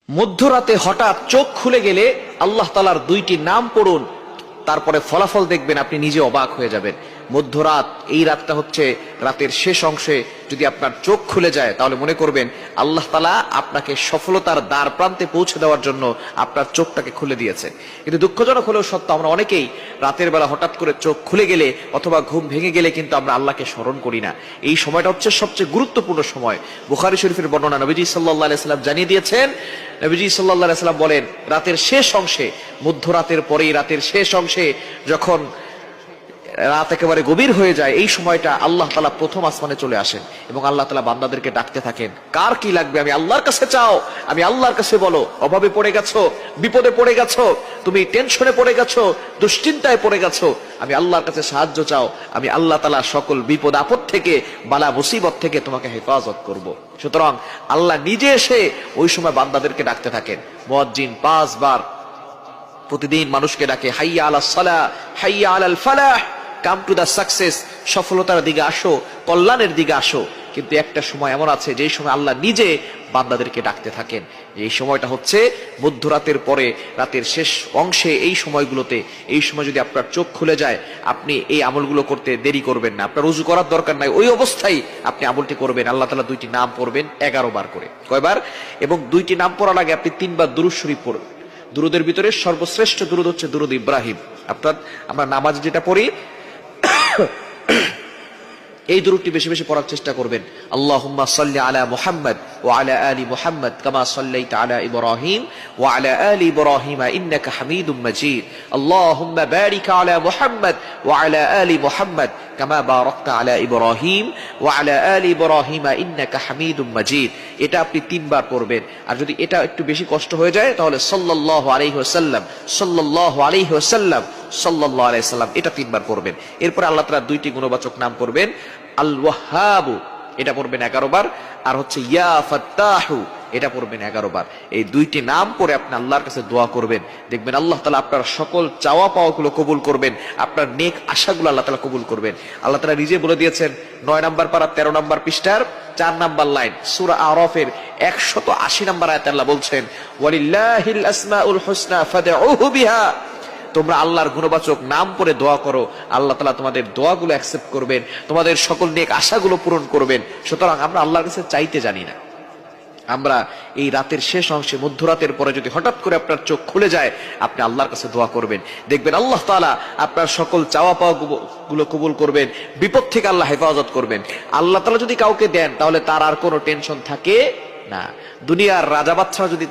মধ্যরাতে হঠাৎ চোখ খুলে গেলে আল্লাহ তাআলার দুইটি নাম পড়ুন, তারপরে ফলাফল দেখবেন আপনি নিজে অবাক হয়ে যাবেন। মধ্যরাত, এই রাতটা হচ্ছে রাতের শেষ অংশে যদি আপনার চোখ খুলে যায় তাহলে মনে করবেন আল্লাহ তাআলা আপনাকে সফলতার দ্বার প্রান্তে পৌঁছে দেওয়ার জন্য আপনার চোখটাকে খুলে দিয়েছেন। কিন্তু দুঃখজনক হলেও সত্য, আমরা অনেকেই রাতের বেলা হঠাৎ করে চোখ খুলে গেলে অথবা ঘুম ভেঙে গেলে কিন্তু আমরা আল্লাহকে স্মরণ করি না। এই সময়টা হচ্ছে সবচেয়ে গুরুত্বপূর্ণ সময়। বুখারী শরীফের বর্ণনা, নবীজি সাল্লাল্লাহু আলাইহি সাল্লাম জানিয়ে দিয়েছেন, নবীজি সাল্লাল্লাহু আলাইহি সাল্লাম বলেন, রাতের শেষ অংশে, মধ্যরাতের পরেই রাতের শেষ অংশে যখন রাত একেবারে গভীর হয়ে যায়, এই সময়টা আল্লাহ তাআলা প্রথম আসমানে চলে আসেন এবং আল্লাহ তাআলা বান্দাদেরকে ডাকতে থাকেন, কার কি লাগবে আমি আল্লাহর কাছে চাও, আমি আল্লাহর কাছে বলো। অভাবে পড়ে গেছো, বিপদে পড়ে গেছো, তুমি টেনশনে পড়ে গেছো, দুশ্চিন্তায় পড়ে গেছো, আমি আল্লাহর কাছে সাহায্য চাও, আমি আল্লাহ তাআলা সকল বিপদ আপদ থেকে, বালা মুসিবত থেকে তোমাকে হেফাজত করব। সুতরাং আল্লাহ নিজে এসে ওই সময় বান্দাদেরকে ডাকতে থাকেন। মুয়াজ্জিন 5 বার প্রতিদিন মানুষকে ডাকে, হাইয়া আলাস সালাহ, হাইয়া আলাল ফালাহ, কাম টু দা সাকসেস, সফলতার দিকে আসো, কল্যাণের দিকে আসো। কিন্তু একটা সময় এমন আছে যেই সময় আল্লাহ নিজে বান্দাদেরকে ডাকতে থাকেন। এই সময়টা হচ্ছে মধ্যরাতের পরে রাতের শেষ অংশে। এই সময়গুলোতে, এই সময় যদি আপনার চোখ খুলে যায়, আপনি এই আমলগুলো করতে দেরি করবেন না। আপনার ওযু করার দরকার নাই, ওই অবস্থায় আপনি আমলটি করবেন। আল্লাহ তাআলা দুইটি নাম পড়বেন 11 বার করে। কয়বার? এবং দুইটি নাম পড়ার আগে আপনি 3 বার দুরূদ শরীফ পড়বেন। দুরুদের ভিতরে সর্বশ্রেষ্ঠ দুরুদ হচ্ছে দুরুদ ইব্রাহিম। আমরা নামাজ যেটা পড়ি এই দুরূদটি বেশি বেশি পড়ার চেষ্টা করবেন। আল্লাহুম্মা সাল্লি আলা মুহাম্মদ ওয়া আলা আলি মুহাম্মদ কামা সাল্লাইতা আলা ইব্রাহিম ওয়া আলা আলি ইব্রাহিম ইন্নাকা হামিদুম মাজিদ। আল্লাহুম্মা বারিক আলা মুহাম্মদ ওয়া আলা আলি মুহাম্মদ কামা বারাকতা আলা ইব্রাহিম ওয়া আলা আলি ইব্রাহিম ইন্নাকা হামিদুম মাজিদ। এটা আপনি 3 বার পড়বেন। আর যদি এটা একটু বেশি কষ্ট হয়ে যায় তাহলে সাল্লাল্লাহু আলাইহি ওয়াসাল্লাম, সাল্লাল্লাহু আলাইহি ওয়াসাল্লাম, সাল্লাল্লাহু আলাইহি ওয়াসাল্লাম, এটা 3 বার পড়বেন। এরপর আল্লাহ তাআলা দুইটি গুণবাচক নাম পড়বেন, আল ওয়াহ্হাব, এটা পড়বেন 11 বার, আর হচ্ছে ইয়া ফাত্তাহু, এটা পড়বেন 11 বার। এই দুইটি নাম পড়ে আপনি আল্লাহর কাছে দোয়া করবেন, দেখবেন আল্লাহ তাআলা আপনার সকল চাওয়া পাওয়াগুলো কবুল করবেন, আপনার নেক আশাগুলো আল্লাহ তাআলা কবুল করবেন। আল্লাহ তাআলা নিজে বলে দিয়েছেন 9 নম্বর পারা 13 নম্বর পৃষ্ঠার 4 নম্বর লাইন, সূরা আরাফের 180 নম্বর আয়াতে আল্লাহ বলছেন, ওয়ালিল্লাহিল আসমাউল হুসনা ফাদউহু বিহা, তোমরা আল্লাহর গুণবাচক নাম পড়ে দোয়া করো, আল্লাহ তাআলা তোমাদের দোয়াগুলো অ্যাকসেপ্ট করবেন, তোমাদের সকল নেক আশাগুলো পূরণ করবেন। সুতরাং আমরা আল্লাহর কাছে চাইতে জানি না, আমরা এই রাতের শেষ অংশে, মধ্যরাতের পরে যদি হঠাৎ করে আপনার চোখ খুলে যায়, আপনি আল্লাহর কাছে দোয়া করবেন, দেখবেন আল্লাহ তাআলা আপনার সকল চাওয়া পাওয়া গুলো কবুল করবেন, বিপদ থেকে আল্লাহ হেফাজত করবেন। আল্লাহ তাআলা যদি কাউকে দেন তাহলে তার আর কোনো টেনশন থাকে না। দুনিয়ার রাজা বাদশা যদি